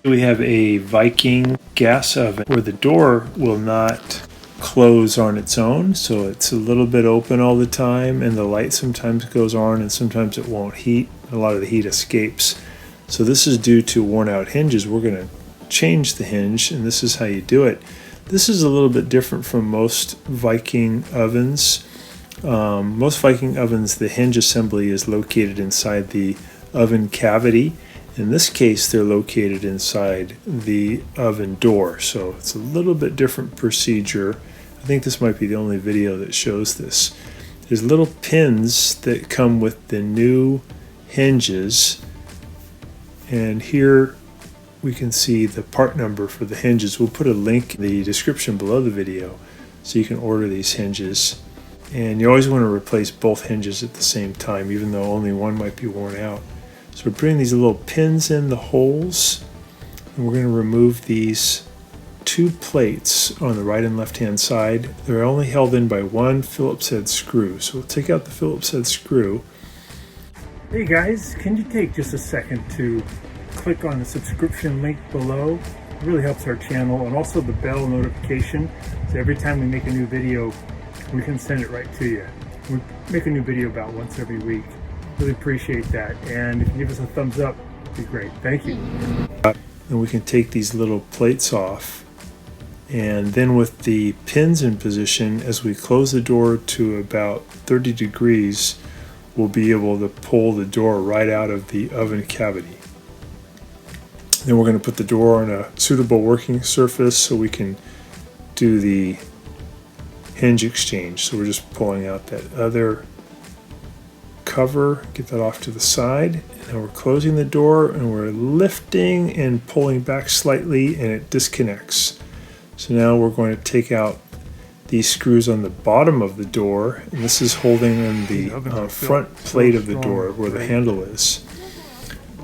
We have a Viking gas oven where the door will not close on its own, so it's a little bit open all the time, and the light sometimes goes on and sometimes it won't heat. A lot of the heat escapes. So this is due to worn out hinges. We're going to change the hinge, and this is how you do it. This is a little bit different from most Viking ovens. Most Viking ovens, the hinge assembly is located inside the oven cavity. In this case, they're located inside the oven door, so it's a little bit different procedure. I think this might be the only video that shows this. There's little pins that come with the new hinges, and here we can see the part number for the hinges. We'll put a link in the description below the video so you can order these hinges. And you always want to replace both hinges at the same time, even though only one might be worn out. So we're putting these little pins in the holes, and we're going to remove these two plates on the right and left hand side. They're only held in by one Phillips head screw. So we'll take out the Phillips head screw. Hey guys, can you take just a second to click on the subscription link below? It really helps our channel, and also the bell notification, so every time we make a new video, we can send it right to you. We make a new video about once every week. Really appreciate that, and if you give us a thumbs up, it'd be great. Thank you. And we can take these little plates off, and then with the pins in position, as we close the door to about 30 degrees, we'll be able to pull the door right out of the oven cavity. Then we're going to put the door on a suitable working surface so we can do the hinge exchange. So we're just pulling out that other cover, get that off to the side, and we're closing the door, and we're lifting and pulling back slightly, and it disconnects. So now we're going to take out these screws on the bottom of the door, and this is holding on the front plate of the door where the handle is.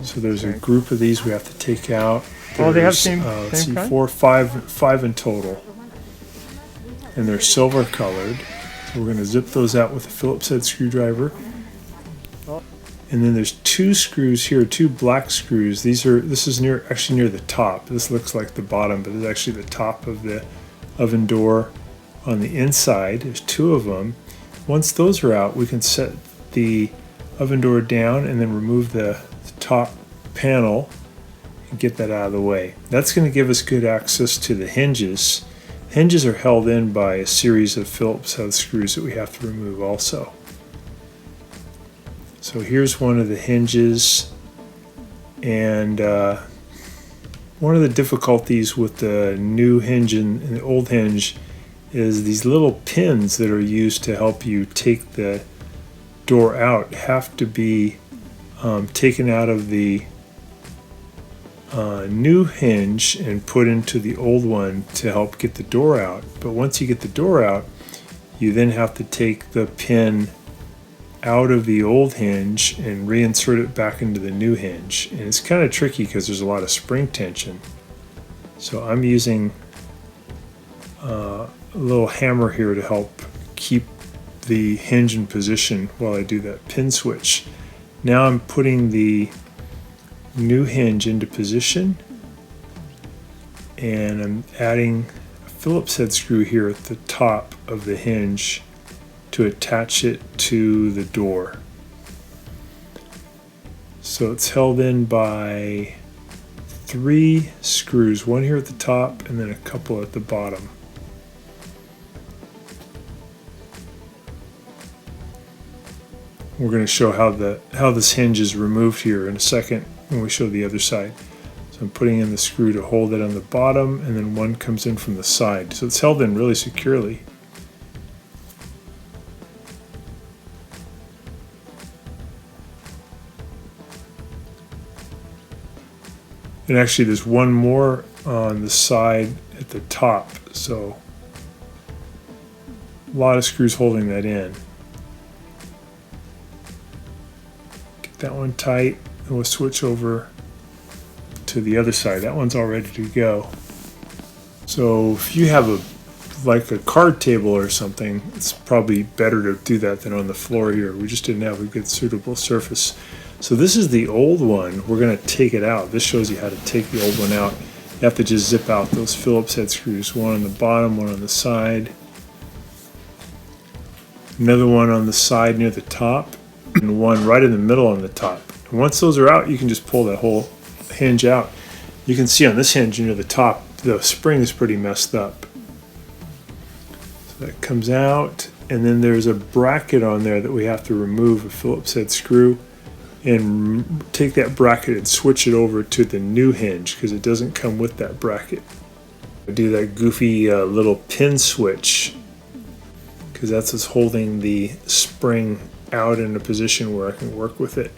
So there's a group of these we have to take out. Oh, they have same kind? five in total, and they're silver colored. So we're going to zip those out with a Phillips head screwdriver. And then there's two screws here, two black screws. This is actually near the top. This looks like the bottom, but it's actually the top of the oven door on the inside. There's two of them. Once those are out, we can set the oven door down and then remove the top panel and get that out of the way. That's going to give us good access to the hinges. Hinges are held in by a series of Phillips head screws that we have to remove also. So here's one of the hinges, and one of the difficulties with the new hinge and the old hinge is these little pins that are used to help you take the door out have to be taken out of the new hinge and put into the old one to help get the door out. But once you get the door out, you then have to take the pin out of the old hinge and reinsert it back into the new hinge. And it's kind of tricky because there's a lot of spring tension. So I'm using a little hammer here to help keep the hinge in position while I do that pin switch. Now I'm putting the new hinge into position, and I'm adding a Phillips head screw here at the top of the hinge to attach it to the door. So it's held in by three screws, one here at the top and then a couple at the bottom. We're going to show how this hinge is removed here in a second when we show the other side. So I'm putting in the screw to hold it on the bottom, and then one comes in from the side. So it's held in really securely. And actually there's one more on the side at the top, so a lot of screws holding that in. Get that one tight, and we'll switch over to the other side. That one's all ready to go. So if you have like a card table or something, it's probably better to do that than on the floor here. We just didn't have a good suitable surface. So this is the old one. We're going to take it out. This shows you how to take the old one out. You have to just zip out those Phillips head screws, one on the bottom, one on the side, another one on the side near the top, and one right in the middle on the top. And once those are out, you can just pull that whole hinge out. You can see on this hinge near the top, the spring is pretty messed up. So that comes out, and then there's a bracket on there that we have to remove, a Phillips head screw, and take that bracket and switch it over to the new hinge because it doesn't come with that bracket. I do that goofy little pin switch because that's what's holding the spring out in a position where I can work with it.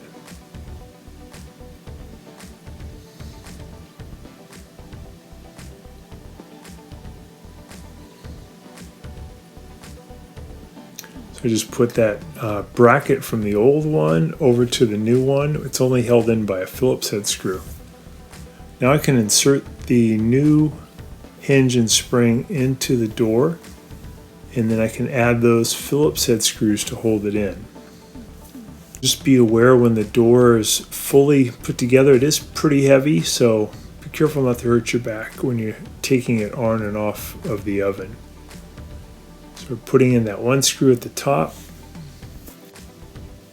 I just put that bracket from the old one over to the new one. It's only held in by a Phillips head screw. Now I can insert the new hinge and spring into the door, and then I can add those Phillips head screws to hold it in. Just be aware when the door is fully put together, it is pretty heavy, so be careful not to hurt your back when you're taking it on and off of the oven. We're putting in that one screw at the top.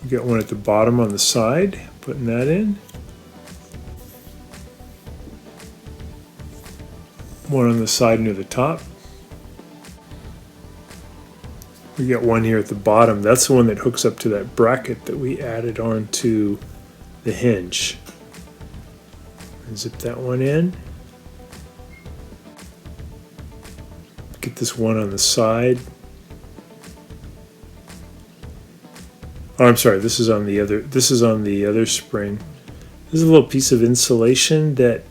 You got one at the bottom on the side, putting that in. One on the side near the top. We got one here at the bottom. That's the one that hooks up to that bracket that we added onto the hinge. Zip that one in. Get this one on the side. Oh, I'm sorry, this is on the other spring. This is a little piece of insulation that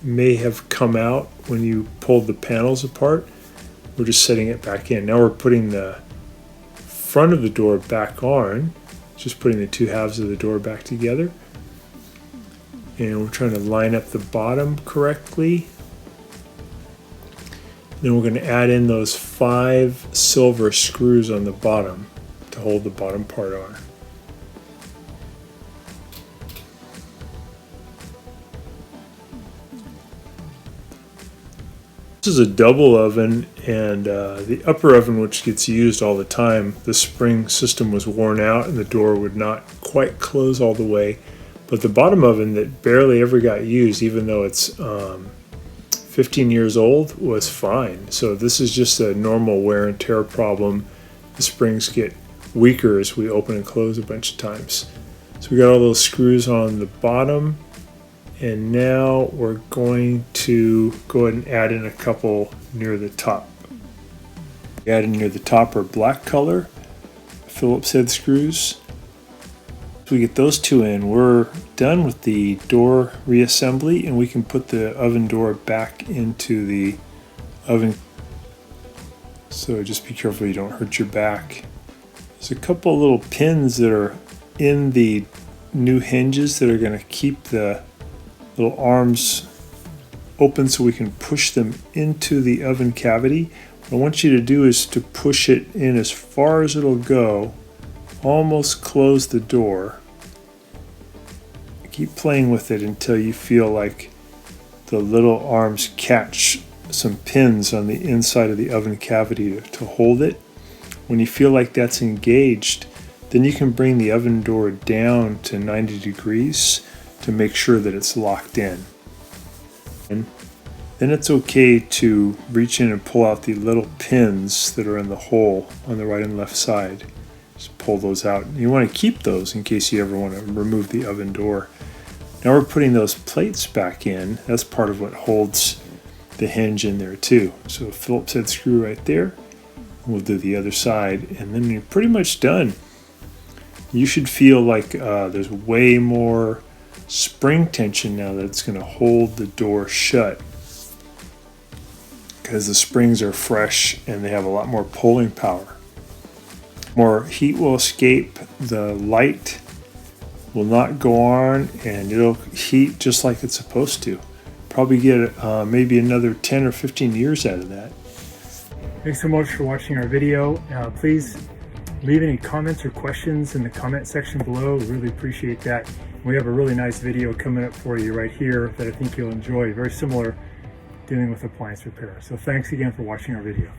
may have come out when you pulled the panels apart. We're just setting it back in. Now we're putting the front of the door back on, just putting the two halves of the door back together. And we're trying to line up the bottom correctly. Then we're going to add in those 5 silver screws on the bottom to hold the bottom part on. This is a double oven, and the upper oven, which gets used all the time, the spring system was worn out and the door would not quite close all the way. But the bottom oven that barely ever got used, even though it's 15 years old, was fine. So this is just a normal wear and tear problem. The springs get weaker as we open and close a bunch of times. So we got all those screws on the bottom, and now we're going to go ahead and add in a couple near the top. Added near the top are black color Phillips head screws. If we get those two in, we're done with the door reassembly, and we can put the oven door back into the oven. So just be careful you don't hurt your back. There's a couple little pins that are in the new hinges that are going to keep the little arms open so we can push them into the oven cavity. What I want you to do is to push it in as far as it'll go, almost close the door. Keep playing with it until you feel like the little arms catch some pins on the inside of the oven cavity to hold it. When you feel like that's engaged, then you can bring the oven door down to 90 degrees to make sure that it's locked in. And then it's okay to reach in and pull out the little pins that are in the hole on the right and left side. Just pull those out. You want to keep those in case you ever want to remove the oven door. Now we're putting those plates back in. That's part of what holds the hinge in there too. So a Phillips head screw right there. We'll do the other side, and then you're pretty much done. You should feel like there's way more spring tension now that it's going to hold the door shut, because the springs are fresh and they have a lot more pulling power. More heat will escape, the light will not go on, and it'll heat just like it's supposed to. Probably get maybe another 10 or 15 years out of that. Thanks so much for watching our video. Please leave any comments or questions in the comment section below. We really appreciate that. We have a really nice video coming up for you right here that I think you'll enjoy, very similar, dealing with appliance repair. So thanks again for watching our video.